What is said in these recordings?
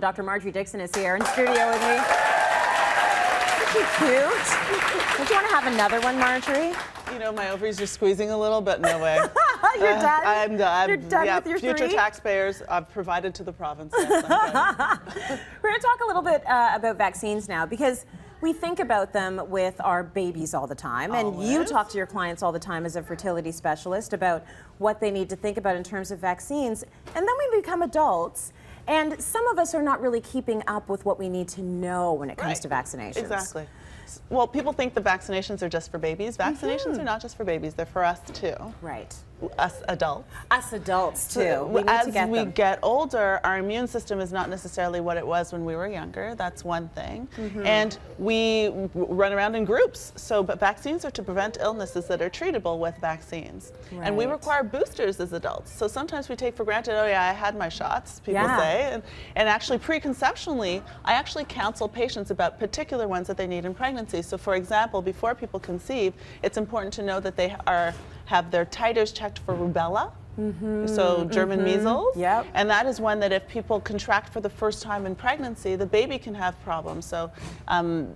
Dr. Marjorie Dixon is here in studio with me. Isn't she cute? Don't you want to have another one, Marjorie? You know, my ovaries are squeezing a little, but no way. You're done? I'm done. You're done with your future three? taxpayers, I've provided to the province. Yes, I'm done. We're going to talk a little bit about vaccines now, because we think about them with our babies all the time. And you Always. talk to your clients all the time as a fertility specialist about what they need to think about in terms of vaccines. And then we become adults. And some of us are not really keeping up with what we need to know when it comes to vaccinations. Exactly. Well, people think the vaccinations are just for babies. Vaccinations are not just for babies, they're for us too. Right. Us adults. Us adults too. We need As to get we them. get older, our immune system is not necessarily what it was when we were younger. That's one thing. And we run around in groups. But vaccines are to prevent illnesses that are treatable with vaccines. And we Right. require boosters as adults. So sometimes we take for granted, oh yeah, I had my shots, people say. And actually preconceptionally, I actually counsel patients about particular ones that they need in pregnancy. So for example, before people conceive, it's important to know that they have their titers checked for rubella, so German measles, and that is one that if people contract for the first time in pregnancy, the baby can have problems. So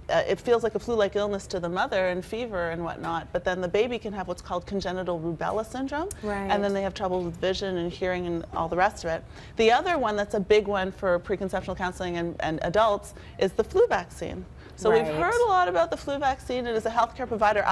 it feels like a flu-like illness to the mother and fever and whatnot, but then the baby can have what's called congenital rubella syndrome, and then they have trouble with vision and hearing and all the rest of it. The other one that's a big one for preconceptional counseling and adults is the flu vaccine. So we've heard a lot about the flu vaccine, and as a healthcare provider,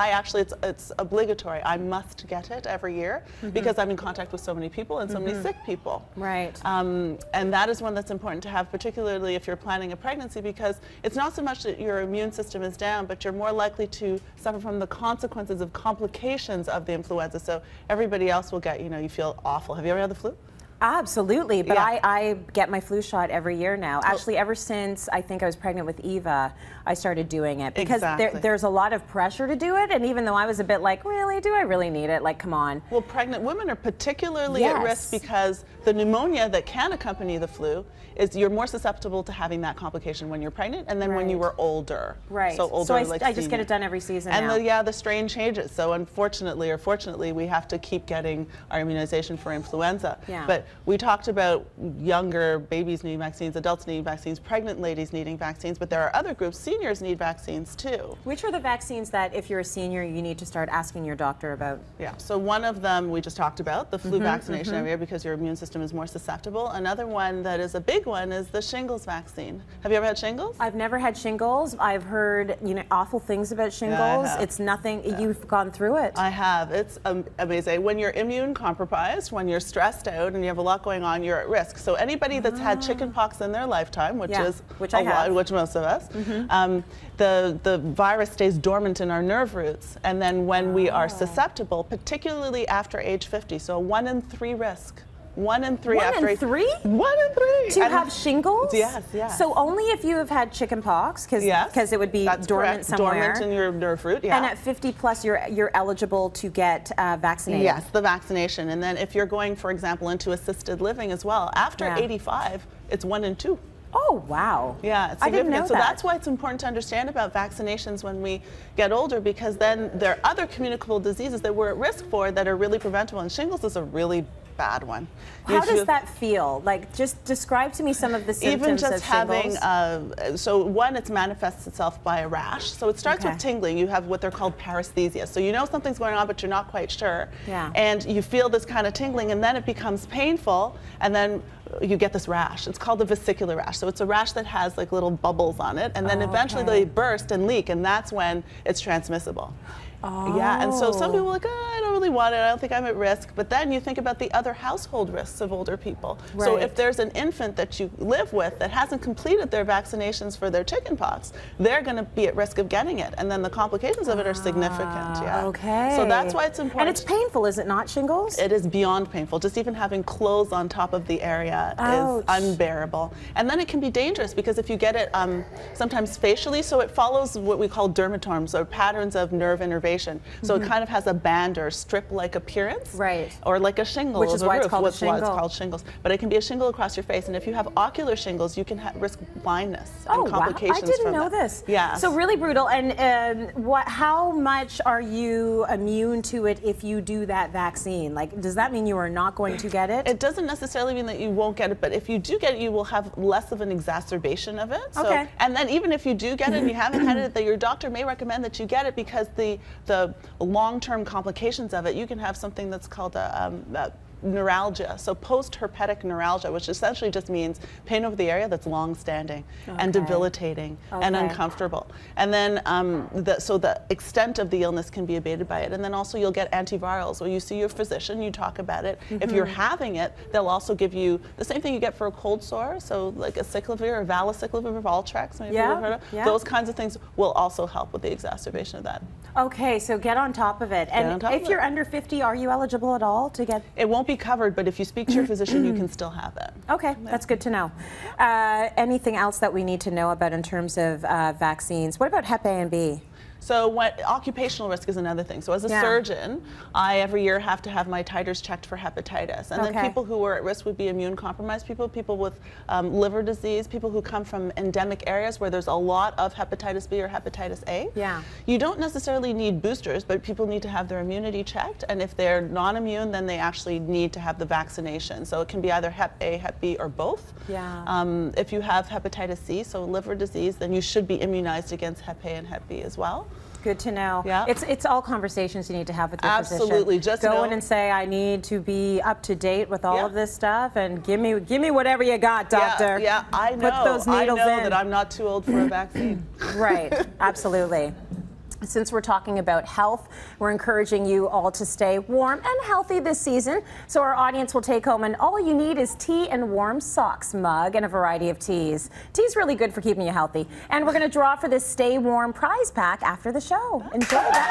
it's obligatory. I must get it every year because I'm in contact with so many people and so many sick people. Right. And that is one that's important to have, particularly if you're planning a pregnancy, because it's not so much that your immune system is down, but you're more likely to suffer from the consequences of complications of the influenza. So everybody else will get, you feel awful. Have you ever had the flu? Absolutely, but I get my flu shot every year now. Actually, ever since I think I was pregnant with Eva, I started doing it because there's a lot of pressure to do it, and even though I was a bit like, really, do I really need it? Like, come on. Well, pregnant women are particularly at risk because the pneumonia that can accompany the flu is you're more susceptible to having that complication when you're pregnant and then when you were older. Right. So older, so I just senior. get it done every season and now. the strain changes. So unfortunately or fortunately, we have to keep getting our immunization for influenza. But we talked about younger babies needing vaccines, adults needing vaccines, pregnant ladies needing vaccines, but there are other groups. Seniors need vaccines too. Which are the vaccines that if you're a senior, you need to start asking your doctor about? Yeah, so one of them we just talked about, the flu vaccination every year because your immune system is more susceptible. Another one that is a big one is the shingles vaccine. Have you ever had shingles? I've never had shingles. I've heard awful things about shingles. It's nothing. You've gone through it. I have. It's amazing. When you're immune compromised, when you're stressed out and you have a lot going on, you're at risk. So anybody that's had chicken pox in their lifetime, which is a lot, which most of us, the virus stays dormant in our nerve roots, and then when we are susceptible, particularly after age 50, so 1 in 3 risk. 1 in 3 after 1 in 3? 1 in 3. To have shingles? Yes, yes. So only if you have had chicken pox, because it would be dormant somewhere. Dormant in your nerve root, And at 50 plus, you're eligible to get vaccinated. Yes, the vaccination. And then if you're going, for example, into assisted living as well, after 85, it's 1 in 2. Oh, wow. Yeah, it's significant. I didn't know so that. that's why it's important to understand about vaccinations when we get older, because then there are other communicable diseases that we're at risk for that are really preventable, and shingles is a really bad one. How does that feel? Like, just describe to me some of the symptoms even just of shingles. having, so one, it manifests itself by a rash. So it starts with tingling. You have what they're called paresthesia. So you know something's going on, but you're not quite sure. And you feel this kind of tingling, and then it becomes painful, and then you get this rash. It's called a vesicular rash. So it's a rash that has like little bubbles on it, and then eventually they burst and leak, and that's when it's transmissible. Yeah, and so some people are like, oh, I don't really want it, I don't think I'm at risk. But then you think about the other household risks of older people. So if there's an infant that you live with that hasn't completed their vaccinations for their chickenpox, they're going to be at risk of getting it. And then the complications of it are significant. So that's why it's important. And it's painful, is it not, shingles? It is beyond painful. Just even having clothes on top of the area is unbearable. And then it can be dangerous because if you get it sometimes facially, so it follows what we call dermatomes, or patterns of nerve innervation exacerbation. So it kind of has a band or strip-like appearance. Right. Or like a shingle. Which is why it's called a That's why it's shingle. called shingles. But it can be a shingle across your face. And if you have ocular shingles, you can risk blindness and complications I didn't from know that. this. Yeah. So really brutal. And how much are you immune to it if you do that vaccine? Like, does that mean you are not going to get it? It doesn't necessarily mean that you won't get it, but if you do get it, you will have less of an exacerbation of it. So, Okay. And then even if you do get it and you haven't had it, that your doctor may recommend that you get it because the long-term complications of it, you can have something that's called a neuralgia, so post-herpetic neuralgia, which essentially just means pain over the area that's long-standing and debilitating and uncomfortable. And then, so the extent of the illness can be abated by it. And then also you'll get antivirals. When you see your physician, you talk about it. If you're having it, they'll also give you the same thing you get for a cold sore, so like acyclovir or valacyclovir or Valtrex, maybe you've heard of. Those kinds of things will also help with the exacerbation of that. Okay, so get on top of it. And if you're under 50, are you eligible at all to get? It won't be covered, but if you speak to your physician, you can still have it. Okay, that's good to know. Anything else that we need to know about in terms of vaccines? What about Hep A and B? So occupational risk is another thing. So as a surgeon, I every year have to have my titers checked for hepatitis. And then people who are at risk would be immune compromised people, people with liver disease, people who come from endemic areas where there's a lot of hepatitis B or hepatitis A. Yeah. You don't necessarily need boosters, but people need to have their immunity checked. And if they're non-immune, then they actually need to have the vaccination. So it can be either Hep A, Hep B, or both. Yeah. If you have hepatitis C, so liver disease, then you should be immunized against Hep A and Hep B as well. Good to know. Yeah. It's all conversations you need to have with your physician. Absolutely. Just go in and say, I need to be up to date with all of this stuff, and give me whatever you got, doctor. Yeah, I know. Put those needles I know in. that I'm not too old for a vaccine. Right. Absolutely. Since we're talking about health, we're encouraging you all to stay warm and healthy this season. So our audience will take home an all you need is tea and warm socks mug and a variety of teas. Tea's really good for keeping you healthy. And we're going to draw for this Stay Warm prize pack after the show. Enjoy that.